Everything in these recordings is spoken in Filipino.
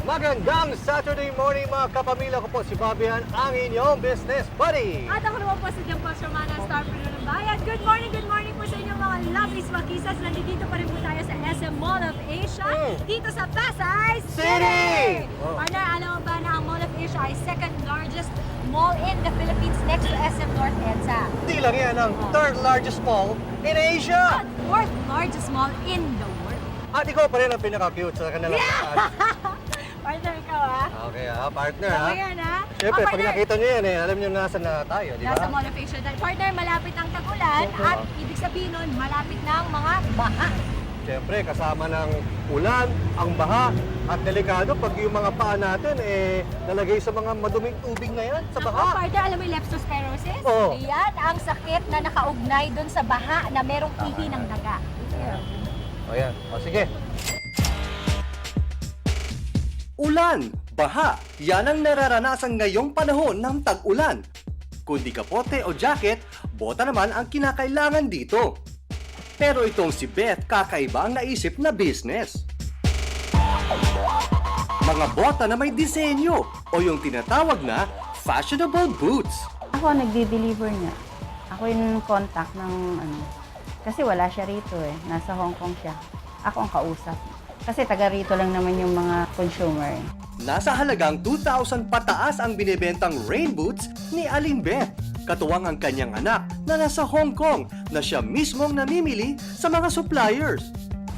Magandang Saturday morning mga kapamilya ko po si Fabian, ang inyong business buddy. At ako naman po si Jan Paul Romana, Starpreneur ng Bayan. Good morning po sa inyong mga lovely swakisas. Nandito pa rin po tayo sa SM Mall of Asia, dito sa Pasay City! Oh. Partner, alam mo ba na ang Mall of Asia ay second largest mall in the Philippines next to SM North EDSA. Di lang yan ang third largest mall in Asia. At fourth largest mall in the world. At ikaw pa rin ang pinaka-cute sa kanilang lahat. Partner, ikaw ha? Okay partner So, ha. ayan ha? Siyempre, pag Partner, nakita nyo yan alam nyo nasa na tayo, di ba? nasa Mall of Asia. Partner, malapit ang tagulan at ibig sabihin nun, malapit na ang mga baha. Siyempre, kasama ng ulan, ang baha, at delikado pag yung mga paa natin nalagay sa mga maduming tubig na yan, sa Ako, baha. partner, alam mo yung leptospirosis? Oo. Yan ang sakit na nakaugnay dun sa baha na merong ihi ng daga. O yan, o sige. Ulan, baha, yan ang nararanasan ngayong panahon ng tag-ulan. Kundi kapote o jacket, bota naman ang kinakailangan dito. Pero itong si Beth, kakaiba ang naisip na business. Mga bota na may disenyo o yung tinatawag na fashionable boots. Ako ang nagdi-deliver niya. Ako yung contact ng kasi wala siya rito Nasa Hong Kong siya. Ako ang kausap. Kasi taga rito lang naman yung mga consumer. Nasa halagang 2,000 pataas ang binibentang rain boots ni Aling Beth. Katuwang ang kanyang anak na nasa Hong Kong na siya mismong namimili sa mga suppliers.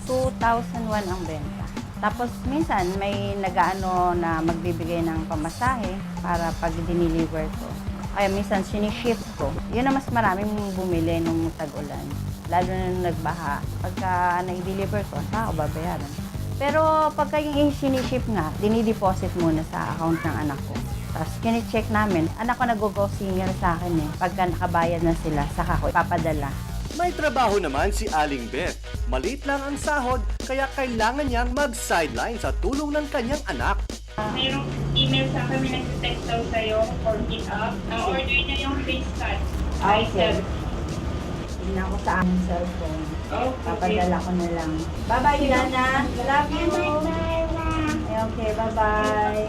2,001 ang benta. Tapos minsan may nag-aano na magbibigay ng pamasahe para pag diniliver ko. Kaya minsan sinishift ko. Yun na mas maraming bumili nung tag-ulan. Lalo na nung nagbaha. Pagka na-deliver ko, ako babayaran. Pero pagka yung sinishift nga, dinideposit muna sa account ng anak ko. Tapos kine-check namin, anak ko nag-go singer sa akin Pagka nakabayad na sila, saka ko ipapadala. May trabaho naman si Aling Beth. Maliit lang ang sahod kaya kailangan niyang mag-sideline sa tulong ng kanyang anak. Mayroong email sa akin, may nag-text daw sa'yo, for it up. Ang order niya yung face cut. Okay. Tignan ko sa aming cellphone. Oh, Papadala ko na lang. Bye-bye, Dana. Love you. Okay, bye-bye.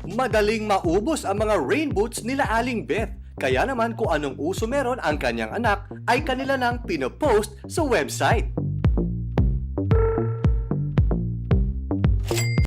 Madaling maubos ang mga rain boots nila Aling Beth. Kaya naman kung anong uso meron ang kanyang anak ay kanila nang pinopost sa website.